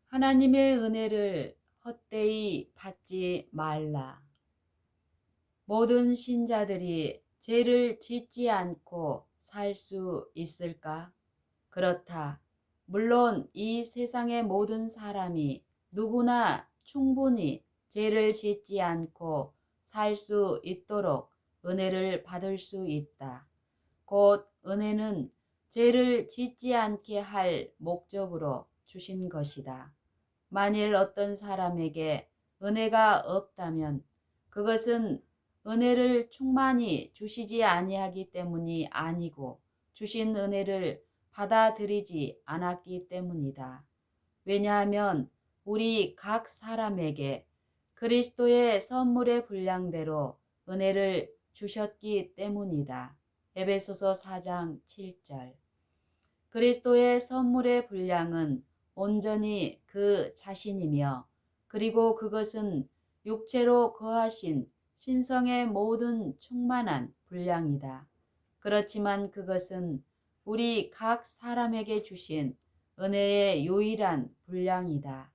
하나님의 은혜를 헛되이 받지 말라. 모든 신자들이 죄를 짓지 않고 살 수 있을까? 그렇다. 물론 이 세상의 모든 사람이 누구나 충분히 죄를 짓지 않고 살 수 있도록 은혜를 받을 수 있다. 곧 은혜는 죄를 짓지 않게 할 목적으로 주신 것이다. 만일 어떤 사람에게 은혜가 없다면 그것은 은혜를 충만히 주시지 아니하기 때문이 아니고 주신 은혜를 받아들이지 않았기 때문이다. 왜냐하면 우리 각 사람에게 그리스도의 선물의 분량대로 은혜를 주셨기 때문이다. 에베소서 4장 7절. 그리스도의 선물의 분량은 온전히 그 자신이며 그리고 그것은 육체로 거하신 신성의 모든 충만한 분량이다. 그렇지만 그것은 우리 각 사람에게 주신 은혜의 유일한 분량이다.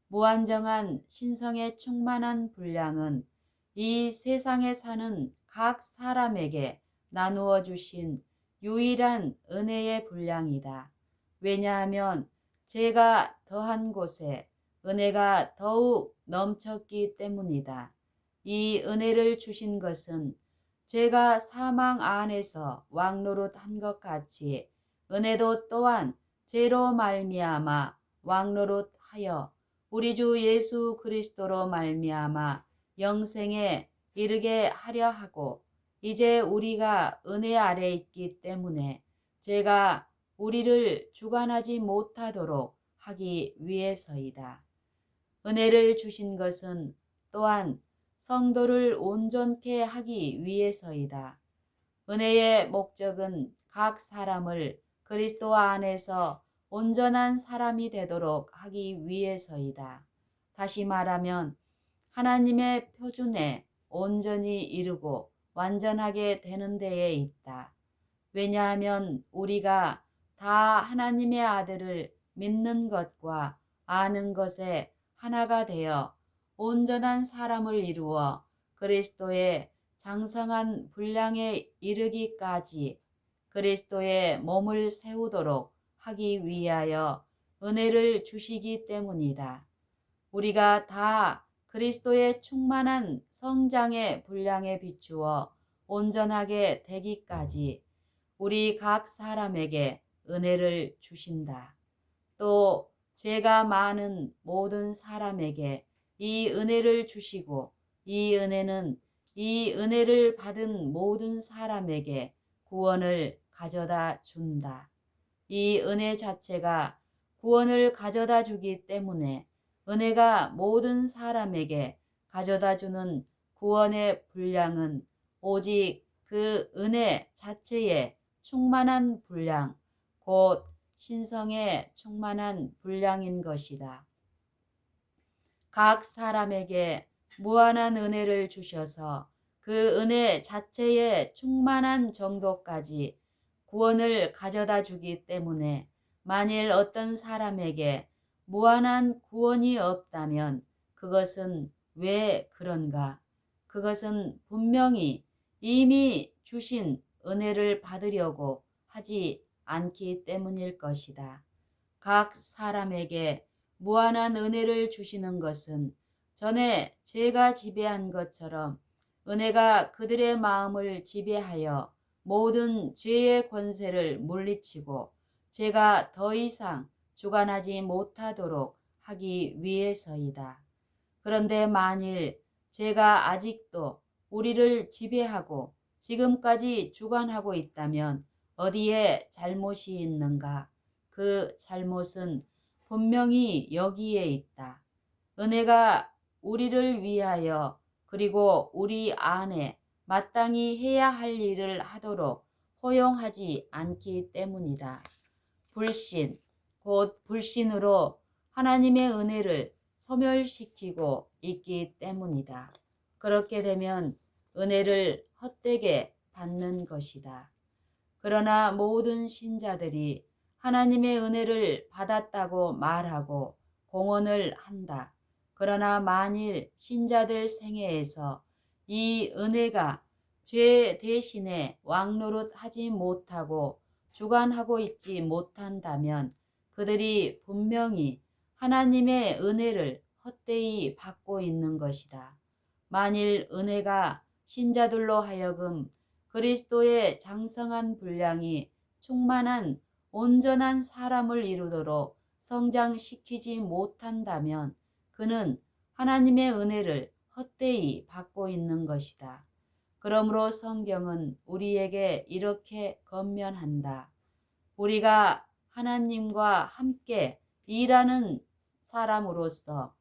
무한정한 신성의 충만한 분량은 이 세상에 사는 각 사람에게 나누어 주신 유일한 은혜의 분량이다. 왜냐하면 죄가 더한 곳에 은혜가 더욱 넘쳤기 때문이다. 이 은혜를 주신 것은 죄가 사망 안에서 왕노릇한 것 같이 은혜도 또한 죄로 말미암아 왕노릇하여 우리 주 예수 그리스도로 말미암아 영생에 이르게 하려 하고 이제 우리가 은혜 아래 있기 때문에 죄가 우리를 주관하지 못하도록 하기 위해서이다. 은혜를 주신 것은 또한 성도를 온전케 하기 위해서이다. 은혜의 목적은 각 사람을 그리스도 안에서 온전한 사람이 되도록 하기 위해서이다. 다시 말하면 하나님의 표준에 온전히 이루고 완전하게 되는 데에 있다. 왜냐하면 우리가 다 하나님의 아들을 믿는 것과 아는 것에 하나가 되어 온전한 사람을 이루어 그리스도의 장성한 분량에 이르기까지 그리스도의 몸을 세우도록 하기 위하여 은혜를 주시기 때문이다. 우리가 다 그리스도의 충만한 성장의 분량에 비추어 온전하게 되기까지 우리 각 사람에게 은혜를 주신다. 또 죄가 많은 모든 사람에게 이 은혜를 주시고 이 은혜는 이 은혜를 받은 모든 사람에게 구원을 가져다 준다. 이 은혜 자체가 구원을 가져다 주기 때문에 은혜가 모든 사람에게 가져다 주는 구원의 분량은 오직 그 은혜 자체의 충만한 분량, 곧 신성의 충만한 분량인 것이다. 각 사람에게 무한한 은혜를 주셔서 그 은혜 자체의 충만한 정도까지 구원을 가져다 주기 때문에 만일 어떤 사람에게 무한한 구원이 없다면 그것은 왜 그런가? 그것은 분명히 이미 주신 은혜를 받으려고 하지 않기 때문일 것이다. 각 사람에게 무한한 은혜를 주시는 것은 전에 죄가 지배한 것처럼 은혜가 그들의 마음을 지배하여 모든 죄의 권세를 물리치고 죄가 더 이상 주관하지 못하도록 하기 위해서이다. 그런데 만일 죄가 아직도 우리를 지배하고 지금까지 주관하고 있다면 어디에 잘못이 있는가? 그 잘못은 분명히 여기에 있다. 은혜가 우리를 위하여 그리고 우리 안에 마땅히 해야 할 일을 하도록 허용하지 않기 때문이다. 불신, 곧 불신으로 하나님의 은혜를 소멸시키고 있기 때문이다. 그렇게 되면 은혜를 헛되게 받는 것이다. 그러나 모든 신자들이 하나님의 은혜를 받았다고 말하고 공헌을 한다. 그러나 만일 신자들 생애에서 이 은혜가 죄 대신에 왕노릇 하지 못하고 주관하고 있지 못한다면 그들이 분명히 하나님의 은혜를 헛되이 받고 있는 것이다. 만일 은혜가 신자들로 하여금 그리스도의 장성한 분량이 충만한 온전한 사람을 이루도록 성장시키지 못한다면 그는 하나님의 은혜를 헛되이 받고 있는 것이다. 그러므로 성경은 우리에게 이렇게 권면한다. 우리가 하나님과 함께 일하는 사람으로서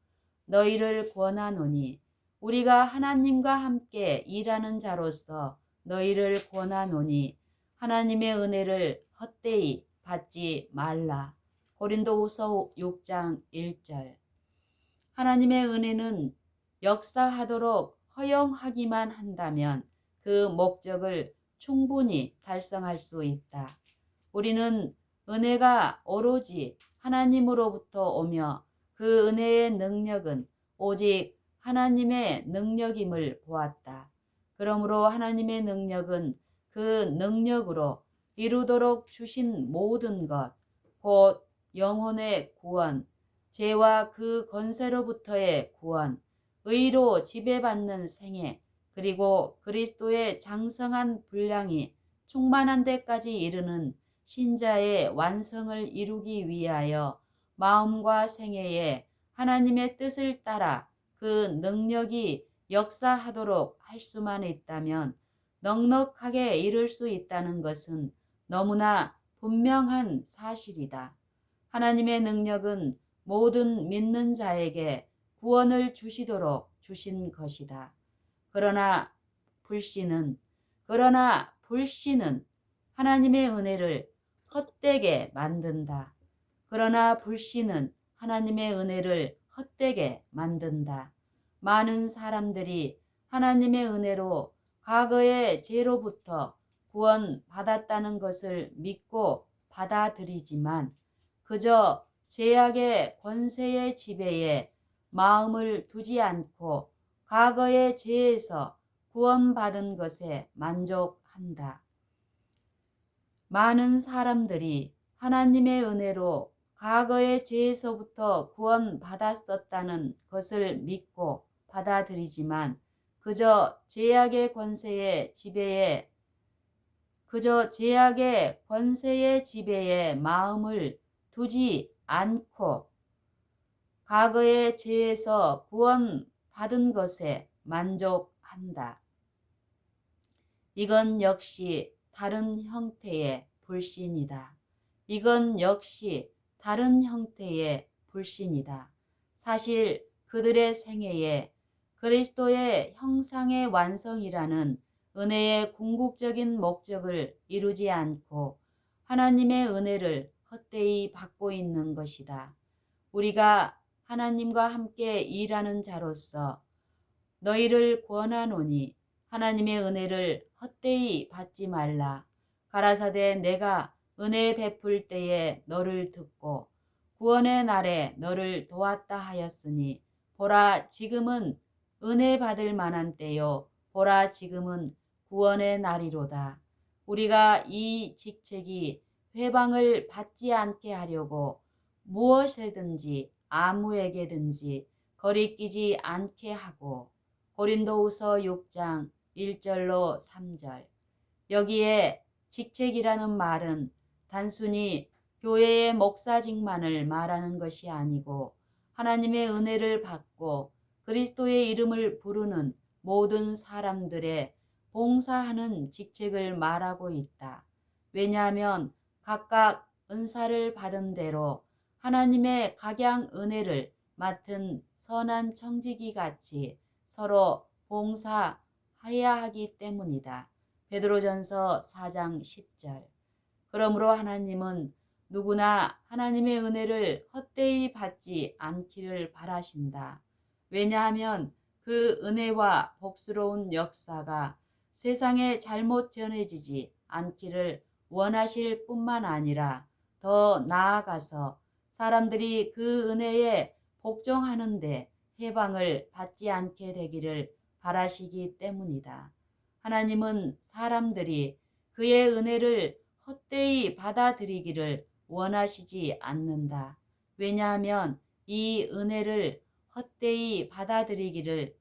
너희를 권하노니 우리가 하나님과 함께 일하는 자로서 너희를 권하노니 하나님의 은혜를 헛되이 받지 말라. 고린도후서 6장 1절. 하나님의 은혜는 역사하도록 허용하기만 한다면 그 목적을 충분히 달성할 수 있다. 우리는 은혜가 오로지 하나님으로부터 오며 그 은혜의 능력은 오직 하나님의 능력임을 보았다. 그러므로 하나님의 능력은 그 능력으로 이루도록 주신 모든 것, 곧 영혼의 구원, 죄와 그 권세로부터의 구원, 의로 지배받는 생애, 그리고 그리스도의 장성한 분량이 충만한 데까지 이르는 신자의 완성을 이루기 위하여 마음과 생애에 하나님의 뜻을 따라 그 능력이 역사하도록 할 수만 있다면 넉넉하게 이룰 수 있다는 것은 너무나 분명한 사실이다. 하나님의 능력은 모든 믿는 자에게 구원을 주시도록 주신 것이다. 그러나 불신은 하나님의 은혜를 헛되게 만든다. 그러나 불신은 하나님의 은혜를 헛되게 만든다. 많은 사람들이 하나님의 은혜로 과거의 죄로부터 구원받았다는 것을 믿고 받아들이지만 그저 죄악의 권세의 지배에 마음을 두지 않고 과거의 죄에서 구원받은 것에 만족한다. 많은 사람들이 하나님의 은혜로 과거의 죄에서부터 구원받았었다는 것을 믿고 받아들이지만 그저 죄악의 권세의 지배에 마음을 두지 않고 과거의 죄에서 구원받은 것에 만족한다. 이건 역시 다른 형태의 불신이다. 사실 그들의 생애에 그리스도의 형상의 완성이라는 은혜의 궁극적인 목적을 이루지 않고 하나님의 은혜를 헛되이 받고 있는 것이다. 우리가 하나님과 함께 일하는 자로서 너희를 권하노니 하나님의 은혜를 헛되이 받지 말라. 가라사대 내가 은혜 베풀 때에 너를 듣고 구원의 날에 너를 도왔다 하였으니 보라 지금은 은혜 받을 만한 때요 보라 지금은 구원의 날이로다. 우리가 이 직책이 회방을 받지 않게 하려고 무엇에든지 아무에게든지 거리끼지 않게 하고 고린도후서 6장 1절로 3절. 여기에 직책이라는 말은 단순히 교회의 목사직만을 말하는 것이 아니고 하나님의 은혜를 받고 그리스도의 이름을 부르는 모든 사람들의 봉사하는 직책을 말하고 있다. 왜냐하면 각각 은사를 받은 대로 하나님의 각양 은혜를 맡은 선한 청지기 같이 서로 봉사해야 하기 때문이다. 베드로전서 4장 10절. 그러므로 하나님은 누구나 하나님의 은혜를 헛되이 받지 않기를 바라신다. 왜냐하면 그 은혜와 복스러운 역사가 세상에 잘못 전해지지 않기를 원하실 뿐만 아니라 더 나아가서 사람들이 그 은혜의 복종하는데 해방을 받지 않게 되기를 바라시기 때문이다. 하나님은 사람들이 그의 은혜를 헛되이 받아들이기를 원하시지 않는다. 왜냐하면 이 은혜를 헛되이 받아들이기를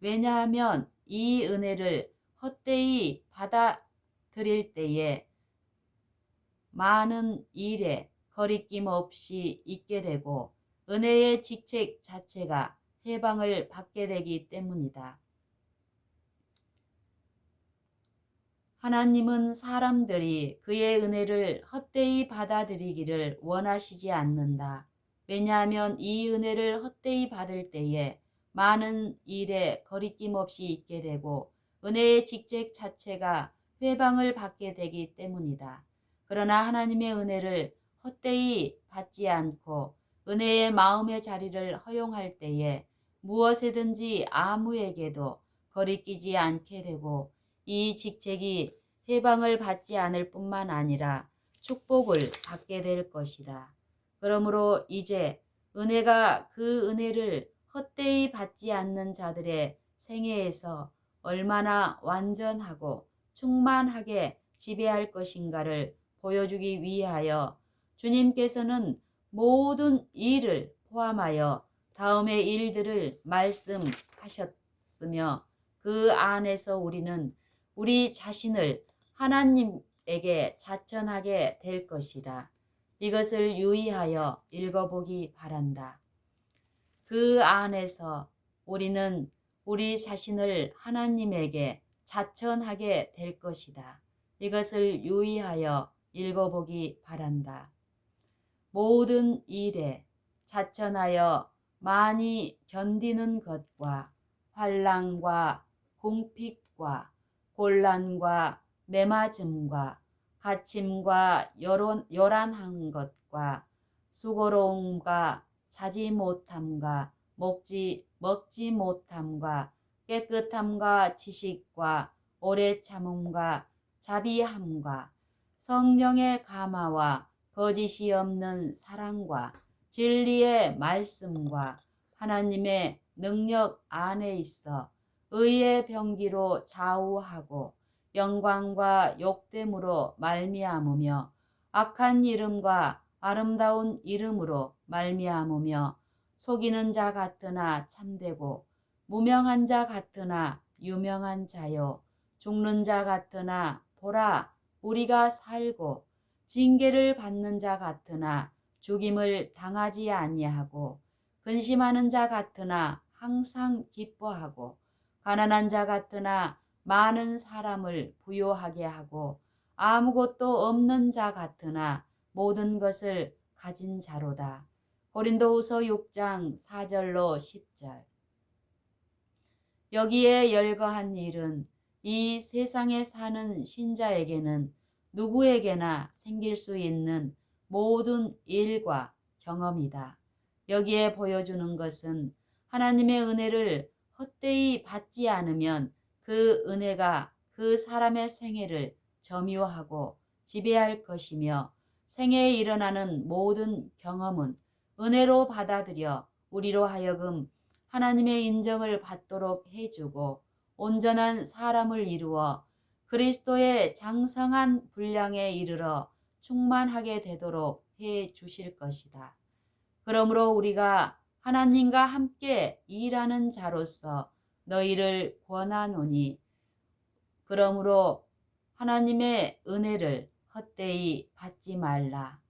왜냐하면 이 은혜를 헛되이 받아들일 때에 많은 일에 거리낌 없이 있게 되고 은혜의 직책 자체가 해방을 받게 되기 때문이다. 하나님은 사람들이 그의 은혜를 헛되이 받아들이기를 원하시지 않는다. 왜냐하면 이 은혜를 헛되이 받을 때에 많은 일에 거리낌 없이 있게 되고 은혜의 직책 자체가 회방을 받게 되기 때문이다. 그러나 하나님의 은혜를 헛되이 받지 않고 은혜의 마음의 자리를 허용할 때에 무엇에든지 아무에게도 거리끼지 않게 되고 이 직책이 해방을 받지 않을 뿐만 아니라 축복을 받게 될 것이다. 그러므로 이제 은혜가 그 은혜를 헛되이 받지 않는 자들의 생애에서 얼마나 완전하고 충만하게 지배할 것인가를 보여주기 위하여 주님께서는 모든 일을 포함하여 다음의 일들을 말씀하셨으며 그 안에서 우리는 우리 자신을 하나님에게 자천하게 될 것이다. 이것을 유의하여 읽어보기 바란다. 그 안에서 우리는 우리 자신을 하나님에게 자천하게 될 것이다. 이것을 유의하여 읽어보기 바란다. 모든 일에 자천하여 많이 견디는 것과 환난과 궁핍과 곤란과 매맞음과 갇힘과 요란한 것과 수고로움과 자지 못함과 먹지 못함과 깨끗함과 지식과 오래 참음과 자비함과 성령의 감화와 거짓이 없는 사랑과 진리의 말씀과 하나님의 능력 안에 있어 의의 병기로 좌우하고 영광과 욕됨으로 말미암으며 악한 이름과 아름다운 이름으로 말미암으며 속이는 자 같으나 참되고 무명한 자 같으나 유명한 자요 죽는 자 같으나 보라 우리가 살고 징계를 받는 자 같으나 죽임을 당하지 아니하고 근심하는 자 같으나 항상 기뻐하고 가난한 자 같으나 많은 사람을 부요하게 하고 아무것도 없는 자 같으나 모든 것을 가진 자로다. 고린도후서 6장 4절로 10절. 여기에 열거한 일은 이 세상에 사는 신자에게는 누구에게나 생길 수 있는 모든 일과 경험이다. 여기에 보여주는 것은 하나님의 은혜를 헛되이 받지 않으면 그 은혜가 그 사람의 생애를 점유하고 지배할 것이며 생애에 일어나는 모든 경험은 은혜로 받아들여 우리로 하여금 하나님의 인정을 받도록 해주고 온전한 사람을 이루어 그리스도의 장성한 분량에 이르러 충만하게 되도록 해 주실 것이다. 그러므로 우리가 하나님과 함께 일하는 자로서 너희를 권하노니 그러므로 하나님의 은혜를 헛되이 받지 말라.